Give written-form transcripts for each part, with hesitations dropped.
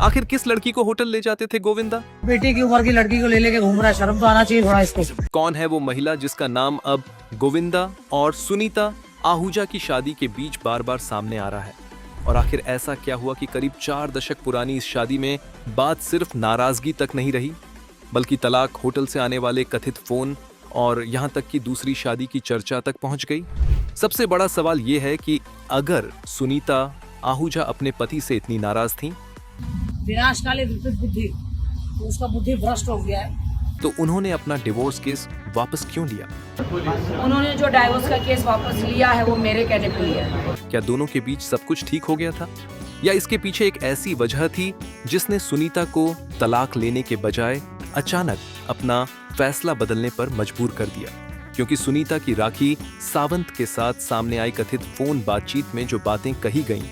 आखिर किस लड़की को होटल ले जाते थे गोविंदा? बेटी की उम्र की लड़की को ले लेके घूम रहा है, शर्म तो आना चाहिए थोड़ा इसको। कौन है वो महिला जिसका नाम अब गोविंदा और सुनीता आहूजा की शादी के बीच बार बार सामने आ रहा है? और आखिर ऐसा क्या हुआ कि करीब 4 दशक पुरानी इस शादी में बात सिर्फ नाराजगी तक नहीं रही, बल्कि तलाक, होटल से आने वाले कथित फोन और यहाँ तक कि दूसरी शादी की चर्चा तक पहुंच गई? सबसे बड़ा सवाल ये है कि अगर सुनीता आहूजा अपने पति से इतनी नाराज थीं, विनाशकाली विपरीत बुद्धि, तो उसका बुद्धि भ्रष्ट हो गया है। तो उन्होंने अपना डिवोर्स केस वापस क्यों लिया? उन्होंने जो डाइवोर्स का केस वापस लिया है वो मेरे कहने पे लिया है। क्या दोनों के बीच सब कुछ ठीक हो गया था, या इसके पीछे एक ऐसी वजह थी जिसने सुनीता को तलाक लेने के बजाय अचानक अपना फैसला बदलने पर मजबूर कर दिया? क्योंकि सुनीता की राखी सावंत के साथ सामने आई कथित फोन बातचीत में जो बातें कही गईं,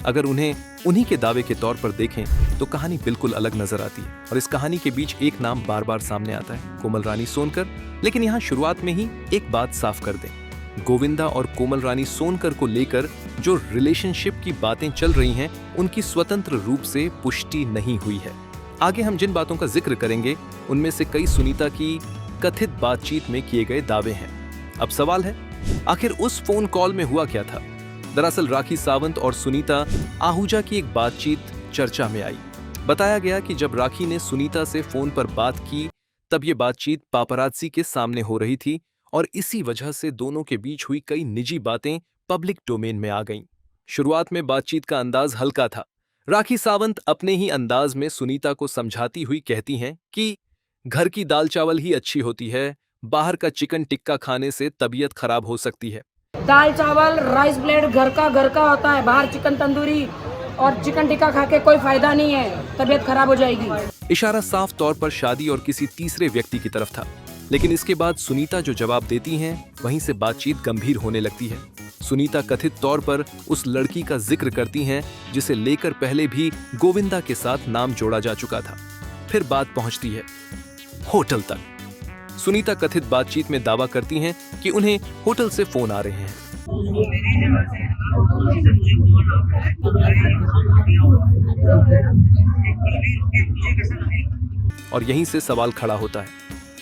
अगर उन्हें उन्हीं के दावे के तौर पर देखें तो कहानी बिल्कुल अलग नजर आती है। और इस कहानी के बीच एक नाम बार बार सामने आता है, कोमल रानी सोनकर। लेकिन यहाँ शुरुआत में ही एक बात साफ कर दें, गोविंदा और कोमल रानी सोनकर को लेकर जो रिलेशनशिप की बातें चल रही हैं, उनकी स्वतंत्र रूप से पुष्टि नहीं हुई है। आगे हम जिन बातों का जिक्र करेंगे उनमें से कई सुनीता की कथित बातचीत में किए गए दावे हैं। अब सवाल है, आखिर उस फोन कॉल में हुआ क्या था? दरअसल राखी सावंत और सुनीता आहूजा की एक बातचीत चर्चा में आई। बताया गया कि जब राखी ने सुनीता से फोन पर बात की तब ये बातचीत पापरात्सी के सामने हो रही थी और इसी वजह से दोनों के बीच हुई कई निजी बातें पब्लिक डोमेन में आ गईं। शुरुआत में बातचीत का अंदाज हल्का था। राखी सावंत अपने ही अंदाज में सुनीता को समझाती हुई कहती हैं कि घर की दाल चावल ही अच्छी होती है, बाहर का चिकन टिक्का खाने से तबीयत खराब हो सकती है। दाल चावल राइस प्लेट घर का होता है, बाहर चिकन तंदूरी और चिकन टिक्का खा के कोई फायदा नहीं है, तबीयत खराब हो जाएगी। इशारा साफ तौर पर शादी और किसी तीसरे व्यक्ति की तरफ था। लेकिन इसके बाद सुनीता जो जवाब देती हैं, वहीं से बातचीत गंभीर होने लगती है। सुनीता कथित तौर पर उस लड़की का जिक्र करती हैं जिसे लेकर पहले भी गोविंदा के साथ नाम जोड़ा जा चुका था। फिर बात पहुंचती है होटल तक। सुनीता कथित बातचीत में दावा करती हैं कि उन्हें होटल से फोन आ रहे हैं। और यहीं से सवाल खड़ा होता है,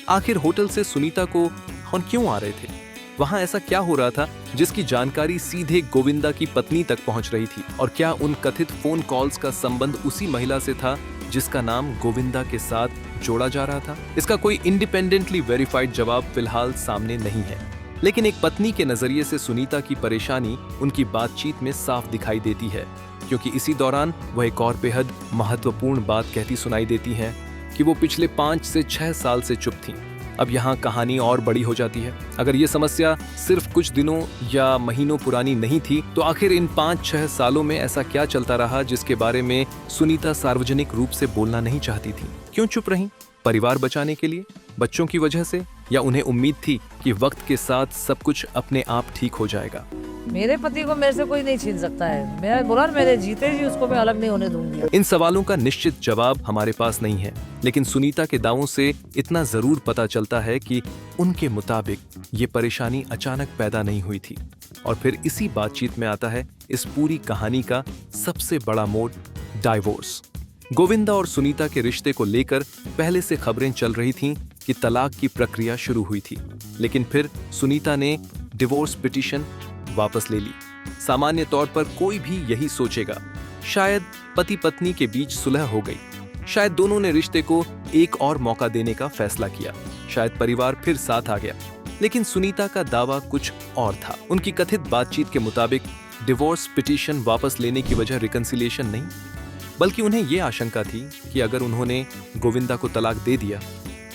आखिर होटल से सुनीता को फोन क्यों आ रहे थे? वहां ऐसा क्या हो रहा था जिसकी जानकारी सीधे गोविंदा की पत्नी तक पहुंच रही थी? और क्या उन कथित फोन कॉल्स का संबंध उसी महिला से था जिसका नाम गोविंदा के साथ जोड़ा जा रहा था? इसका कोई इंडिपेंडेंटली वेरीफाइड जवाब फिलहाल सामने नहीं है। लेकिन एक पत्नी के नजरिए से सुनीता की परेशानी उनकी बातचीत में साफ दिखाई देती है, क्योंकि इसी दौरान वह एक और बेहद महत्वपूर्ण बात कहती सुनाई देती है कि वो पिछले 5 से 6 साल से चुप थीं। अब यहाँ कहानी और बड़ी हो जाती है। अगर ये समस्या सिर्फ कुछ दिनों या महीनों पुरानी नहीं थी, तो आखिर इन 5-6 सालों में ऐसा क्या चलता रहा जिसके बारे में सुनीता सार्वजनिक रूप से बोलना नहीं चाहती थी? क्यों चुप रहीं? परिवार बचाने के लिए, बच्चों की वजह से, या उन्हें उम्मीद थी कि वक्त के साथ सब कुछ अपने आप ठीक हो जाएगा? मेरे पति को मेरे से कोई नहीं छीन सकता है। मैंने बोला मेरे जीते जी उसको मैं अलग नहीं होने दूंगी। इन सवालों का निश्चित जवाब हमारे पास नहीं है, लेकिन सुनीता के दावों से इतना जरूर पता चलता है कि उनके मुताबिक ये परेशानी अचानक पैदा नहीं हुई थी। और फिर इसी बातचीत में आता है इस पूरी कहानी का सबसे बड़ा मोड़, डाइवोर्स। गोविंदा और सुनीता के रिश्ते को लेकर पहले से खबरें चल रही थीं कि तलाक की प्रक्रिया शुरू हुई थी, लेकिन फिर सुनीता ने डिवोर्स पिटीशन वापस ले ली। सामान्य तौर पर कोई भी यही सोचेगा, शायद पति पत्नी के बीच सुलह हो गई, शायद दोनों ने रिश्ते को एक और मौका देने का फैसला किया, शायद परिवार फिर साथ आ गया। लेकिन सुनीता का दावा कुछ और था। उनकी कथित बातचीत के मुताबिक डिवोर्स पिटीशन वापस लेने की वजह रिकंसिलिएशन नहीं, बल्कि उन्हें यह आशंका थी कि अगर उन्होंने गोविंदा को तलाक दे दिया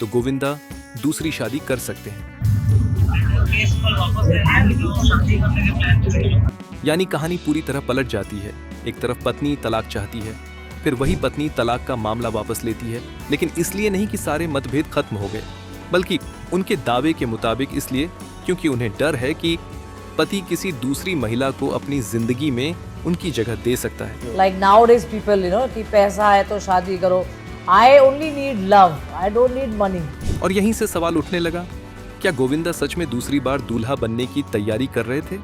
तो गोविंदा दूसरी शादी कर सकते हैं। यानी कहानी पूरी तरह पलट जाती है। एक तरफ पत्नी तलाक चाहती है, फिर वही पत्नी तलाक का मामला वापस लेती है, लेकिन इसलिए नहीं कि सारे मतभेद खत्म हो गए, बल्कि उनके दावे के मुताबिक इसलिए क्योंकि उन्हें डर है कि पति किसी दूसरी महिला को अपनी जिंदगी में उनकी जगह दे सकता है। Like nowadays people, you know, कि पैसा है तो शादी करो। I only need love. I don't need money. और यहीं से सवाल उठने लगा, क्या गोविंदा सच में दूसरी बार दूल्हा बनने की तैयारी कर रहे थे?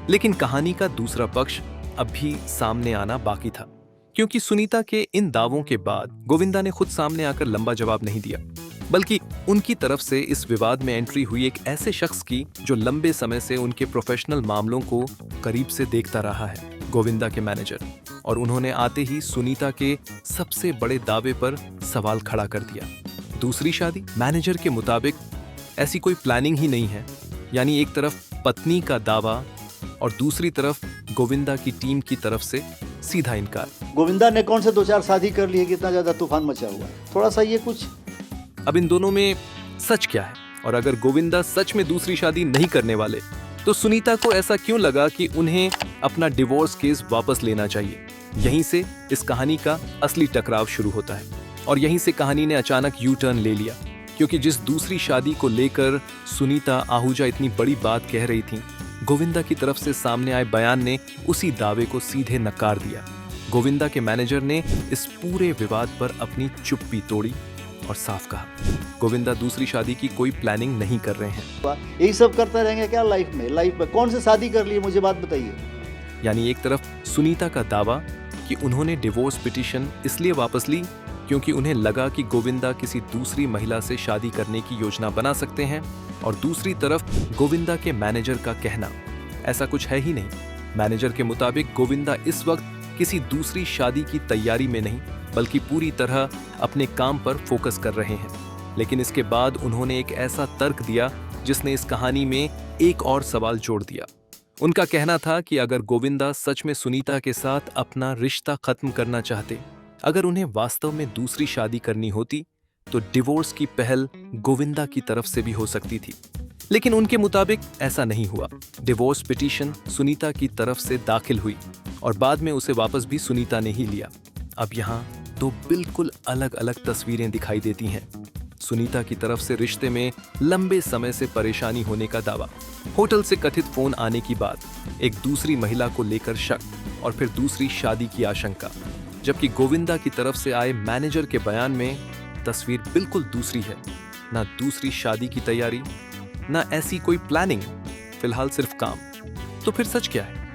लेकिन कहानी का दूसरा पक्ष अब भी सामने आना बाकी था, क्योंकि सुनीता के इन दावों के बाद गोविंदा ने खुद सामने आकर लंबा जवाब नहीं दिया, बल्कि उनकी तरफ से इस विवाद में एंट्री हुई एक ऐसे शख्स की जो लंबे समय से उनके प्रोफेशनल मामलों को करीब से देखता रहा है, गोविंदा के मैनेजर। और उन्होंने आते ही सुनीता के सबसे बड़े दावे पर सवाल खड़ा कर दिया। दूसरी शादी? मैनेजर के मुताबिक ऐसी कोई प्लानिंग ही नहीं है। यानी एक तरफ पत्नी का दावा और दूसरी तरफ गोविंदा की टीम की तरफ से सीधा इनकार। गोविंदा ने कौन से 2-4 शादी कर ली है कि इतना ज्यादा तूफान मचा हुआ है? थोड़ा सा ये कुछ। अब इन दोनों में सच क्या है? और अगर गोविंदा सच में दूसरी शादी नहीं करने वाले, तो सुनीता को ऐसा क्यों लगा कि उन्हें अपना डिवोर्स केस वापस लेना चाहिए? यहीं से इस कहानी का असली टकराव शुरू होता है। और यहीं से कहानी ने अचानक यू टर्न ले लिया, क्योंकि जिस दूसरी शादी को लेकर सुनीता आहूजा इतनी बड़ी बात कह रही थी, गोविंदा की तरफ से सामने आए बयान ने उसी दावे को सीधे नकार दिया। गोविंदा के मैनेजर ने इस पूरे विवाद पर अपनी चुप्पी तोड़ी और साफ कहा, गोविंदा दूसरी शादी की कोई प्लानिंग नहीं कर रहे हैं। यही सब करते रहेंगे क्या लाइफ में? लाइफ में कौन सी शादी कर ली है, मुझे बात बताइए। यानी एक तरफ सुनीता का दावा कि उन्होंने डिवोर्स पिटीशन इसलिए वापस ली क्योंकि उन्हें लगा कि गोविंदा किसी दूसरी महिला से शादी करने की योजना बना सकते हैं, और दूसरी तरफ गोविंदा के मैनेजर का कहना ऐसा कुछ है ही नहीं। मैनेजर के मुताबिक गोविंदा इस वक्त किसी दूसरी शादी की तैयारी में नहीं, बल्कि पूरी तरह अपने काम पर फोकस कर रहे हैं। लेकिन इसके बाद उन्होंने एक ऐसा तर्क दिया जिसने इस कहानी में एक और सवाल जोड़ दिया। उनका कहना था कि अगर गोविंदा सच में सुनीता के साथ अपना रिश्ता खत्म करना चाहते, अगर उन्हें वास्तव में दूसरी शादी करनी होती, तो डिवोर्स की पहल गोविंदा की तरफ से भी हो सकती थी। लेकिन उनके मुताबिक ऐसा नहीं हुआ। डिवोर्स पिटीशन सुनीता की तरफ से दाखिल हुई और बाद में उसे वापस भी सुनीता ने ही लिया। अब यहाँ दो बिल्कुल अलग अलग तस्वीरें दिखाई देती हैं। सुनीता की तरफ से रिश्ते में लंबे समय से परेशानी होने का दावा, होटल से कथित फोन आने की बात, एक दूसरी महिला को लेकर शक और फिर दूसरी शादी की आशंका। जबकि गोविंदा की तरफ से आए मैनेजर के बयान में तस्वीर बिल्कुल दूसरी है। ना दूसरी शादी की तैयारी, ना ऐसी कोई प्लानिंग, फिलहाल सिर्फ काम। तो फिर सच क्या है?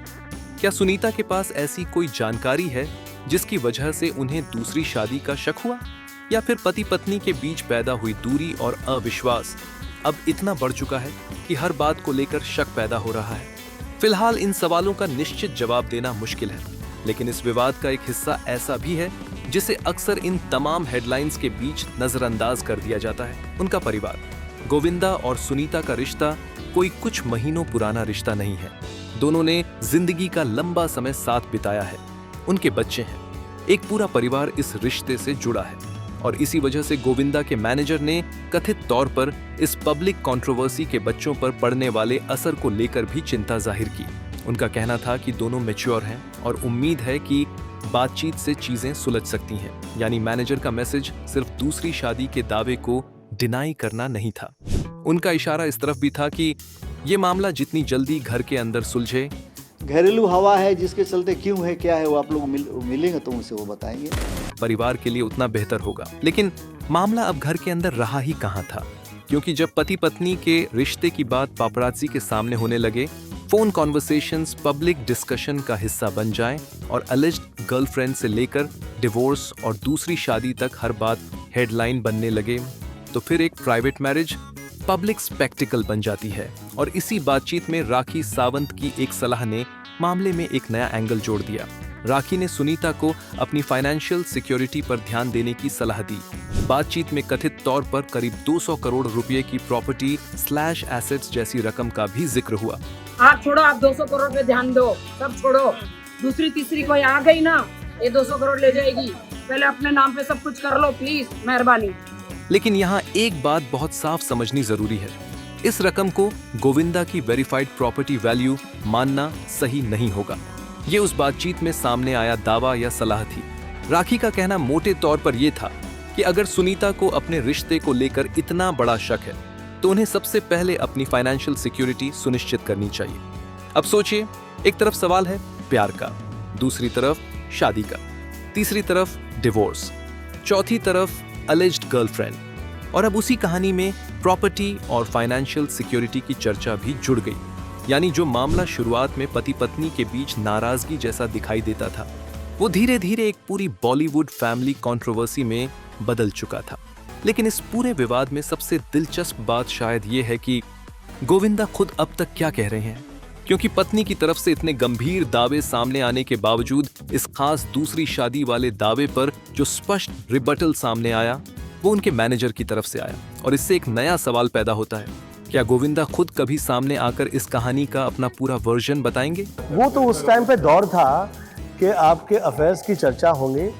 क्या सुनीता के पास ऐसी कोई जानकारी है जिसकी वजह से उन्हें दूसरी शादी का शक हुआ, या फिर पति पत्नी के बीच पैदा हुई दूरी और अविश्वास अब इतना बढ़ चुका है कि हर बात को लेकर शक पैदा हो रहा है? फिलहाल इन सवालों का निश्चित जवाब देना मुश्किल है, लेकिन इस विवाद का एक हिस्सा ऐसा भी है जिसे अक्सर इन तमाम हेडलाइंस के बीच नजरअंदाज कर दिया जाता है, उनका परिवार। गोविंदा और सुनीता का रिश्ता कोई कुछ महीनों पुराना रिश्ता नहीं है। दोनों ने जिंदगी का लंबा समय साथ बिताया है, उनके बच्चे हैं, एक पूरा परिवार इस रिश्ते से जुड़ा है। और इसी वजह से गोविंदा के मैनेजर ने कथित तौर पर इस पब्लिक कंट्रोवर्सी के बच्चों पर पड़ने वाले असर को लेकर भी चिंता जाहिर की। उनका कहना था कि दोनों मैच्योर हैं और उम्मीद है कि बातचीत से चीजें सुलझ सकती हैं। यानी मैनेजर का मैसेज सिर्फ दूसरी शादी के दावे को डिनाई करना नहीं था, उनका इशारा इस तरफ भी था कि ये मामला जितनी जल्दी घर के अंदर सुलझे। घरेलू हवा है जिसके चलते क्यों है, क्या है, वो आप लोग मिलेंगे तो उनसे वो बताएंगे, परिवार के लिए उतना बेहतर होगा। लेकिन मामला अब घर के अंदर रहा ही कहां था, क्योंकि जब पति पत्नी के रिश्ते की बात पापराजी के सामने होने लगे, फोन कॉन्वर्सेशंस पब्लिक डिस्कशन का हिस्सा बन जाएं और अलिज्ड गर्लफ्रेंड से लेकर डिवोर्स और दूसरी शादी तक हर बात हेडलाइन बनने लगे, तो फिर एक प्राइवेट मैरिज पब्लिक स्पेक्टिकल बन जाती है। और इसी बातचीत में राखी सावंत की एक सलाह ने मामले में एक नया एंगल जोड़ दिया। राखी ने सुनीता को अपनी फाइनेंशियल सिक्योरिटी पर ध्यान देने की सलाह दी। बातचीत में कथित तौर पर करीब 200 करोड़ रुपए की प्रॉपर्टी स्लैश एसेट्स जैसी रकम का भी जिक्र हुआ। आप छोड़ो, आप 200 करोड़ पे ध्यान दो, सब छोड़ो। दूसरी तीसरी कोई आ गई ना, ये 200 करोड़ ले जाएगी। पहले अपने नाम पे सब कुछ कर लो प्लीज, मेहरबानी। लेकिन यहाँ एक बात बहुत साफ समझनी जरूरी है, इस रकम को गोविंदा की वेरीफाइड प्रॉपर्टी वैल्यू मानना सही नहीं होगा। ये उस बातचीत में सामने आया दावा या सलाह थी। राखी का कहना मोटे तौर पर यह था कि अगर सुनीता को अपने रिश्ते को लेकर इतना बड़ा शक है, तो उन्हें सबसे पहले अपनी फाइनेंशियल सिक्योरिटी सुनिश्चित करनी चाहिए। अब सोचिए, एक तरफ सवाल है प्यार का, दूसरी तरफ शादी का, तीसरी तरफ डिवोर्स, चौथी तरफ अलिज्ड गर्लफ्रेंड, और अब उसी कहानी में प्रॉपर्टी और फाइनेंशियल सिक्योरिटी की चर्चा भी जुड़ गई। यानी जो मामला शुरुआत में पति पत्नी के बीच नाराजगी जैसा दिखाई देता था, वो धीरे धीरे एक पूरी बॉलीवुड फैमिली कंट्रोवर्सी में बदल चुका था। लेकिन इस पूरे विवाद में सबसे दिलचस्प बात शायद ये है कि गोविंदा खुद अब तक क्या कह रहे हैं, क्योंकि पत्नी की तरफ से इतने गंभीर दावे सामने आने के बावजूद इस खास दूसरी शादी वाले दावे पर जो स्पष्ट रिबटल सामने आया वो उनके मैनेजर की तरफ से आया। और इससे एक नया सवाल पैदा होता है, क्या गोविंदा खुद कभी सामने आकर इस कहानी का अपना पूरा वर्जन बताएंगे? वो तो उस टाइम पे दौर था कि आपके अफेयर्स की चर्चा होंगे।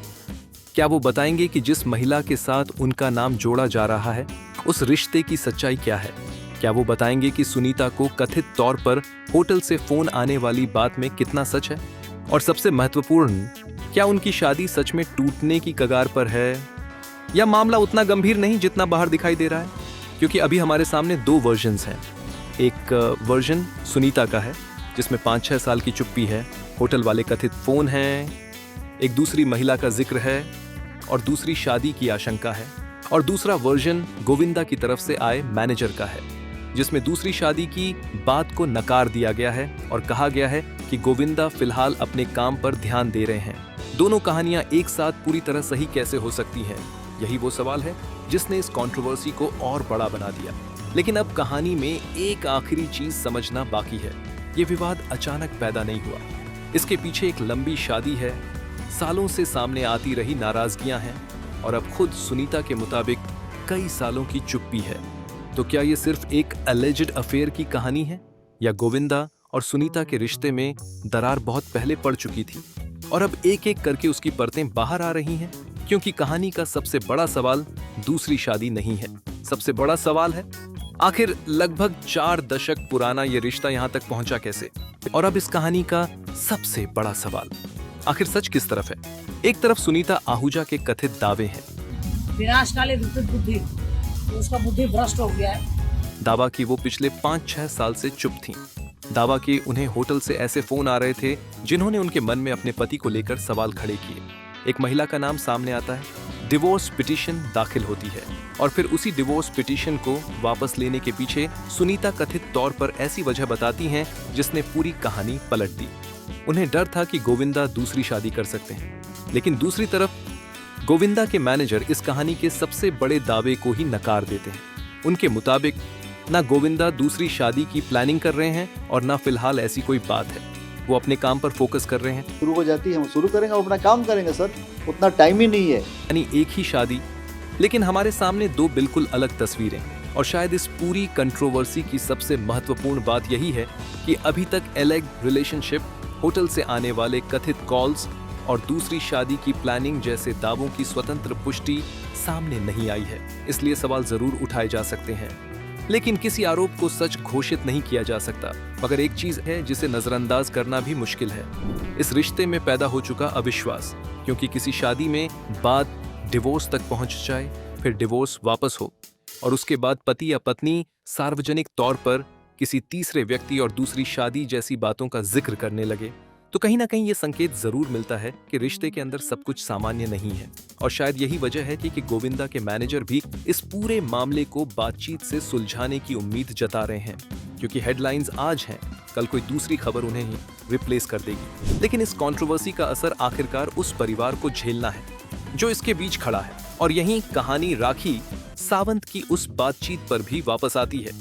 क्या वो बताएंगे कि जिस महिला के साथ उनका नाम जोड़ा जा रहा है उस रिश्ते की सच्चाई क्या है? क्या वो बताएंगे कि सुनीता को कथित तौर पर होटल से फोन आने वाली बात में कितना सच है? और सबसे महत्वपूर्ण, क्या उनकी शादी सच में टूटने की कगार पर है या मामला उतना गंभीर नहीं जितना बाहर दिखाई दे रहा है? क्योंकि अभी हमारे सामने दो वर्जन्स हैं। एक वर्जन सुनीता का है जिसमें 5-6 साल की चुप्पी है, होटल वाले कथित फोन हैं, एक दूसरी महिला का जिक्र है और दूसरी शादी की आशंका है। और दूसरा वर्जन गोविंदा की तरफ से आए मैनेजर का है जिसमें दूसरी शादी की बात को नकार दिया गया है और कहा गया है कि गोविंदा फिलहाल अपने काम पर ध्यान दे रहे हैं। दोनों कहानियां एक साथ पूरी तरह सही कैसे हो सकती हैं? यही वो सवाल है जिसने इस कंट्रोवर्सी को और बड़ा बना दिया। लेकिन अब कहानी में एक आखिरी चीज समझना बाकी है। ये विवाद अचानक पैदा नहीं हुआ, इसके पीछे एक लंबी शादी है, सालों से सामने आती रही नाराजगियां हैं और अब खुद सुनीता के मुताबिक कई सालों की चुप्पी है। तो क्या ये सिर्फ एक अलेज्ड अफेयर की कहानी है या गोविंदा और सुनीता के रिश्ते में दरार बहुत पहले पड़ चुकी थी और अब एक एक करके उसकी परतें बाहर आ रही हैं? क्योंकि कहानी का सबसे बड़ा सवाल दूसरी शादी नहीं है, सबसे बड़ा सवाल है आखिर लगभग 4 दशक पुराना ये रिश्ता यहाँ तक पहुंचा कैसे? और अब इस कहानी का सबसे बड़ा सवाल, आखिर सच किस तरफ है? एक तरफ सुनीता आहूजा के कथित दावे हैं, विनाशकाली विपरीत बुद्धि, तो उसका बुद्धि भ्रष्ट हो गया है। दावा कि वो पिछले 5-6 साल से चुप थीं। दावा कि उन्हें होटल से ऐसे फोन आ रहे थे जिन्होंने उनके मन में अपने पति को लेकर सवाल खड़े किए। एक महिला का नाम सामने आता है, डिवोर्स पिटीशन दाखिल होती है और फिर उसी डिवोर्स पिटीशन को वापस लेने के पीछे सुनीता कथित तौर पर ऐसी वजह बताती हैं जिसने पूरी कहानी पलट दी। उन्हें डर था कि गोविंदा दूसरी शादी कर सकते हैं, लेकिन दूसरी तरफ गोविंदा के मैनेजर इस कहानी के सबसे बड़े दावे को ही नकार देते हैं। उनके मुताबिक ना गोविंदा दूसरी शादी की प्लानिंग कर रहे हैं और ना फिलहाल ऐसी कोई बात है, वो अपने काम पर फोकस कर रहे हैं। शुरू हो जाती है, हम शुरू करेंगे, हम अपना काम करेंगे सर, उतना टाइम ही नहीं है। यानी एक ही शादी, लेकिन हमारे सामने दो बिल्कुल अलग तस्वीरें। और शायद इस पूरी कंट्रोवर्सी की सबसे महत्वपूर्ण बात यही है कि अभी तक एलेग्ड रिलेशनशिप, होटल से आने वाले कथित कॉल्स और दूसरी शादी की प्लानिंग जैसे दावों की स्वतंत्र पुष्टि सामने नहीं आई है। इसलिए सवाल जरूर उठाए जा सकते हैं, लेकिन किसी आरोप को सच घोषित नहीं किया जा सकता। मगर एक चीज है जिसे नजरअंदाज करना भी मुश्किल है, इस रिश्ते में पैदा हो चुका अविश्वास। क्योंकि किसी शादी में बात डिवोर्स तक पहुंच जाए, फिर डिवोर्स वापस हो और उसके बाद पति या पत्नी सार्वजनिक तौर पर किसी तीसरे व्यक्ति और दूसरी शादी जैसी बातों का जिक्र करने लगे, तो कहीं ना कहीं ये संकेत जरूर मिलता है कि रिश्ते के अंदर सब कुछ सामान्य नहीं है। और शायद यही वजह है कि गोविंदा के मैनेजर भी इस पूरे मामले को बातचीत से सुलझाने की उम्मीद जता रहे हैं। क्योंकि हेडलाइंस आज हैं, कल कोई दूसरी खबर उन्हें ही रिप्लेस कर देगी। लेकिन इस कंट्रोवर्सी का असर आखिरकार उस परिवार को झेलना है जो इसके बीच खड़ा है। और यही कहानी राखी सावंत की उस बातचीत पर भी वापस आती है।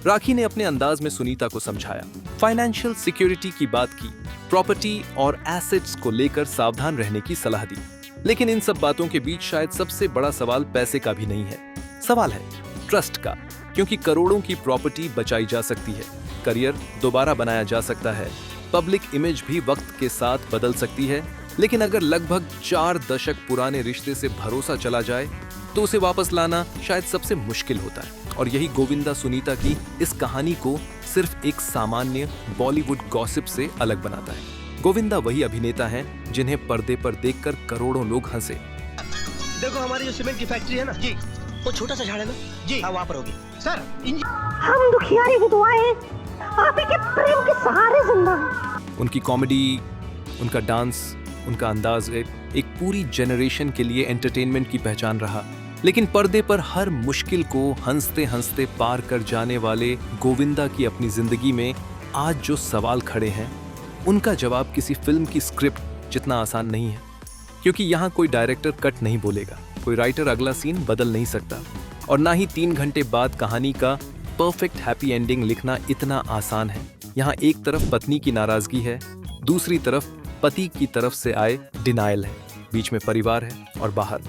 राखी ने अपने अंदाज में सुनीता को समझाया, फाइनेंशियल सिक्योरिटी की बात की, प्रॉपर्टी और एसेट्स को लेकर सावधान रहने की सलाह दी। लेकिन इन सब बातों के बीच शायद सबसे बड़ा सवाल पैसे का भी नहीं है, सवाल है ट्रस्ट का। क्योंकि करोड़ों की प्रॉपर्टी बचाई जा सकती है, करियर दोबारा बनाया जा सकता है, पब्लिक इमेज भी वक्त के साथ बदल सकती है, लेकिन अगर लगभग 4 दशक पुराने रिश्ते से भरोसा चला जाए तो उसे वापस लाना शायद सबसे मुश्किल होता है। और यही गोविंदा सुनीता की इस कहानी को सिर्फ एक सामान्य बॉलीवुड गॉसिप से अलग बनाता है। गोविंदा वही अभिनेता हैं जिन्हें पर्दे पर देखकर करोड़ों लोग हंसे। देखो हमारी जो सीमेंट की फैक्ट्री है ना जी, वो छोटा सा झाड़ है ना जी, हाँ वहाँ पर होगी सर। हम दुखियारी विधवाएं आप ही के प्रेम के सहारे जिंदा हैं। उनकी कॉमेडी, उनका डांस, उनका अंदाज एक पूरी जनरेशन के लिए एंटरटेनमेंट की पहचान रहा। लेकिन पर्दे पर हर मुश्किल को हंसते हंसते पार कर जाने वाले गोविंदा की अपनी जिंदगी में आज जो सवाल खड़े हैं, उनका जवाब किसी फिल्म की स्क्रिप्ट जितना आसान नहीं है। क्योंकि यहाँ कोई डायरेक्टर कट नहीं बोलेगा, कोई राइटर अगला सीन बदल नहीं सकता, और ना ही 3 घंटे बाद कहानी का परफेक्ट हैप्पी एंडिंग लिखना इतना आसान है। यहाँ एक तरफ पत्नी की नाराजगी है, दूसरी तरफ पति की तरफ से आए डिनायल है, बीच में परिवार है और बाहर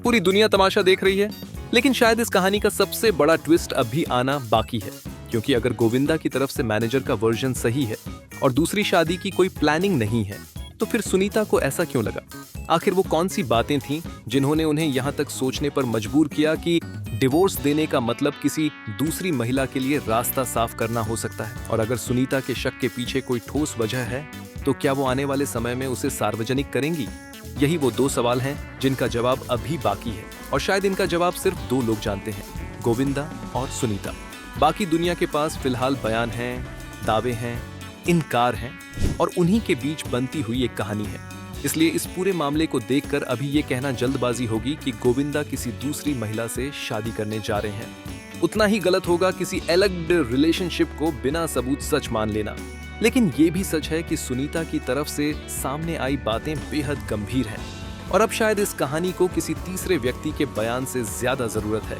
पूरी दुनिया तमाशा देख रही है। लेकिन शायद इस कहानी का सबसे बड़ा ट्विस्ट अभी आना बाकी है, क्योंकि अगर गोविंदा की तरफ से मैनेजर का वर्जन सही है और दूसरी शादी की कोई प्लानिंग नहीं है, तो फिर सुनीता को ऐसा क्यों लगा? आखिर वो कौन सी बातें थीं जिन्होंने उन्हें यहाँ तक सोचने पर मजबूर किया कि डिवोर्स देने का मतलब किसी दूसरी महिला के लिए रास्ता साफ करना हो सकता है? और अगर सुनीता के शक के पीछे कोई ठोस वजह है, तो क्या वो आने वाले समय में उसे सार्वजनिक करेंगी? यही वो 2 सवाल हैं जिनका जवाब अभी बाकी है, और शायद इनका जवाब सिर्फ 2 लोग जानते हैं, गोविंदा और सुनीता। बाकी दुनिया के पास फिलहाल बयान हैं, दावे हैं, इनकार हैं, और उन्हीं के बीच बनती हुई एक कहानी है। इसलिए इस पूरे मामले को देखकर अभी ये कहना जल्दबाजी होगी कि गोविंदा किसी दूसरी महिला से शादी करने जा रहे हैं। उतना ही गलत होगा किसी एलग्ड रिलेशनशिप को बिना सबूत सच मान लेना। लेकिन ये भी सच है कि सुनीता की तरफ से सामने आई बातें बेहद गंभीर हैं, और अब शायद इस कहानी को किसी तीसरे व्यक्ति के बयान से ज्यादा जरूरत है,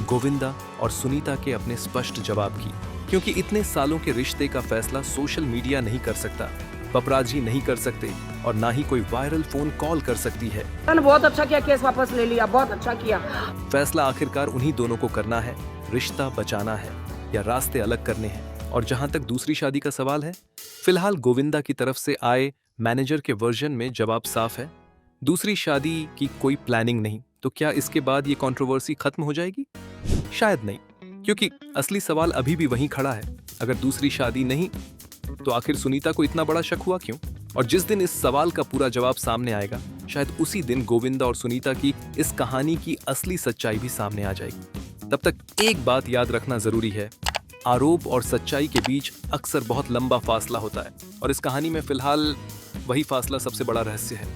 गोविंदा और सुनीता के अपने स्पष्ट जवाब की। क्योंकि इतने सालों के रिश्ते का फैसला सोशल मीडिया नहीं कर सकता, पपराजी नहीं कर सकते, और ना ही कोई वायरल फोन कॉल कर सकती है। बहुत अच्छा किया, केस वापस ले लिया, बहुत अच्छा किया। फैसला आखिरकार उन्हीं दोनों को करना है, रिश्ता बचाना है या रास्ते अलग करने हैं। और जहां तक दूसरी शादी का सवाल है, फिलहाल गोविंदा की तरफ से आए मैनेजर के वर्जन में जवाब साफ है, दूसरी शादी की कोई प्लानिंग नहीं। तो क्या इसके बाद ये कंट्रोवर्सी खत्म हो जाएगी? शायद नहीं, क्योंकि असली सवाल अभी भी वहीं खड़ा है। अगर दूसरी शादी नहीं, तो आखिर सुनीता को इतना बड़ा शक हुआ क्यों? और जिस दिन इस सवाल का पूरा जवाब सामने आएगा, शायद उसी दिन गोविंदा और सुनीता की इस कहानी की असली सच्चाई भी सामने आ जाएगी। तब तक एक बात याद रखना जरूरी है, आरोप और सच्चाई के बीच अक्सर बहुत लंबा फासला होता है, और इस कहानी में फिलहाल वही फासला सबसे बड़ा रहस्य है।